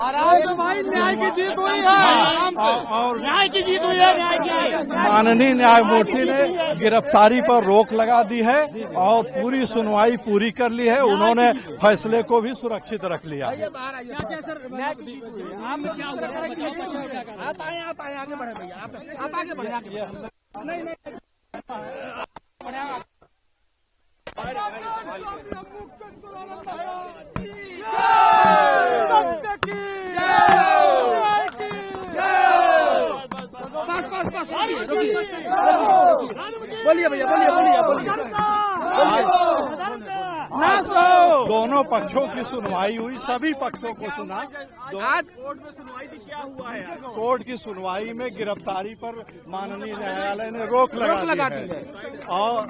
आराम से भाई, न्याय की जीत हुई है और न्याय की जीत हुई है। न्याय की माननीय न्यायमूर्ति ने गिरफ्तारी पर रोक लगा दी है और पूरी सुनवाई पूरी कर ली है। उन्होंने फैसले को भी सुरक्षित रख लिया। आप आए आगे बढ़े भैया, आप आगे बढ़े। नहीं बोलिए भैया, बोलिए। दोनों पक्षों की सुनवाई हुई, सभी पक्षों को सुना। आज कोर्ट में सुनवाई थी, क्या हुआ है? कोर्ट की सुनवाई में गिरफ्तारी पर माननीय न्यायालय ने रोक लगा दी है और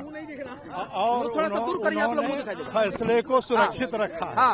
उन्होंने फैसले को सुरक्षित रखा है।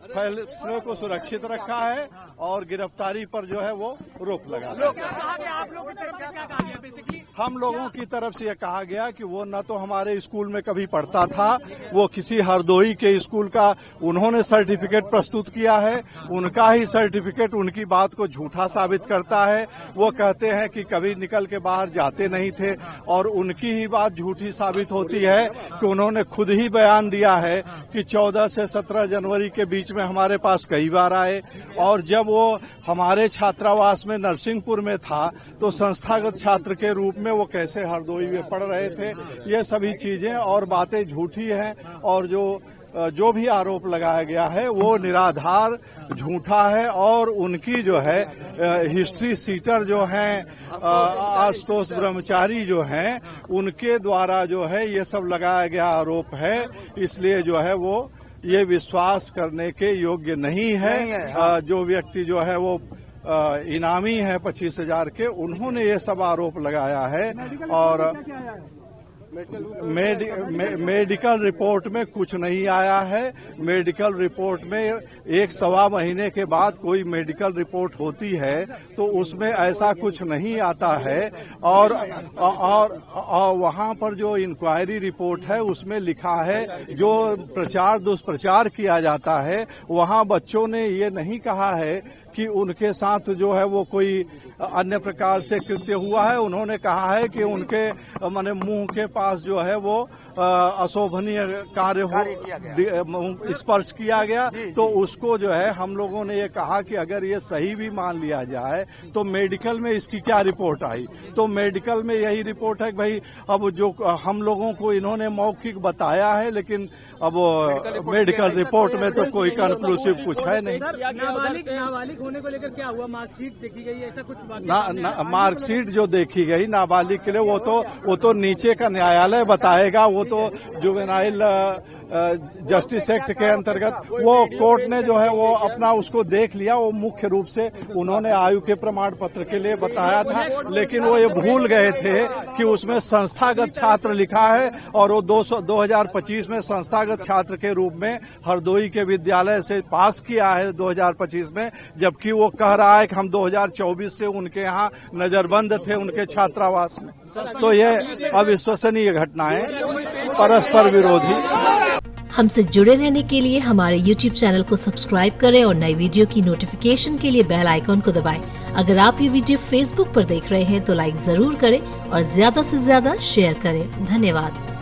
फैसले को सुरक्षित रखा है और गिरफ्तारी पर जो है वो रोक लगा दी। आप लोगों की तरफ से क्या कहा गया? बेसिकली हम लोगों की तरफ से यह कहा गया कि वो न तो हमारे स्कूल में कभी पढ़ता था, वो किसी हरदोई के स्कूल का उन्होंने सर्टिफिकेट प्रस्तुत किया है। उनका ही सर्टिफिकेट उनकी बात को झूठा साबित करता है। वो कहते हैं कि कभी निकल के बाहर जाते नहीं थे और उनकी ही बात झूठी साबित होती है कि उन्होंने खुद ही बयान दिया है कि 14 से 17 जनवरी के बीच में हमारे पास कई बार आए और जब वो हमारे छात्रावास में नरसिंहपुर में था तो संस्थागत छात्र के रूप में वो कैसे हरदोई में पढ़ रहे थे। ये सभी चीजें और बातें झूठी हैं और जो भी आरोप लगाया गया है वो निराधार झूठा है। और उनकी जो है हिस्ट्री सीटर जो हैं आशुतोष ब्रह्मचारी जो हैं उनके द्वारा जो है ये सब लगाया गया आरोप है। इसलिए जो है वो ये विश्वास करने के योग्य नहीं है। जो व्यक्ति जो है वो इनामी है 25,000 के, उन्होंने ये सब आरोप लगाया है। और मेडिकल रिपोर्ट में कुछ नहीं आया है। मेडिकल रिपोर्ट में 1-1.25 महीने के बाद कोई मेडिकल रिपोर्ट होती है तो उसमें ऐसा कुछ नहीं आता है। और वहाँ पर जो इंक्वायरी रिपोर्ट है उसमें लिखा है जो प्रचार दुष्प्रचार किया जाता है वहाँ बच्चों ने ये नहीं कहा है कि उनके साथ जो है वो कोई अन्य प्रकार से कृत्य हुआ है। उन्होंने कहा है कि उनके माने मुंह के पास जो है वो अशोभनीय कार्य हो स्पर्श किया गया तो उसको जो है हम लोगों ने ये कहा कि अगर ये सही भी मान लिया जाए तो मेडिकल में इसकी क्या रिपोर्ट आई। तो मेडिकल में यही रिपोर्ट है कि भाई अब जो हम लोगों को इन्होंने मौखिक बताया है लेकिन अब मेडिकल रिपोर्ट में तो कोई कंक्लूसिव कुछ है नहीं। नाबालिग होने को लेकर क्या हुआ? मार्कशीट देखी गई, ऐसा कुछ मार्कशीट जो देखी गई नाबालिग के लिए वो तो नीचे का न्यायालय बताएगा। वो तो जुवेनाइल जस्टिस एक्ट के अंतर्गत वो कोर्ट ने जो है वो अपना उसको देख लिया। वो मुख्य रूप से उन्होंने आयु के प्रमाण पत्र के लिए बताया था लेकिन वो ये भूल गए थे कि उसमें संस्थागत छात्र लिखा है और वो 2025 में संस्थागत छात्र के रूप में हरदोई के विद्यालय से पास किया है 2025 में, जबकि वो कह रहा है कि हम 2024 से उनके यहाँ नजरबंद थे उनके छात्रावास में। तो ये अविश्वसनीय घटनाएं, परस्पर विरोधी। हमसे जुड़े रहने के लिए हमारे YouTube चैनल को सब्सक्राइब करें और नई वीडियो की नोटिफिकेशन के लिए बेल आइकॉन को दबाएं। अगर आप ये वीडियो Facebook पर देख रहे हैं तो लाइक जरूर करें और ज्यादा से ज्यादा शेयर करें। धन्यवाद।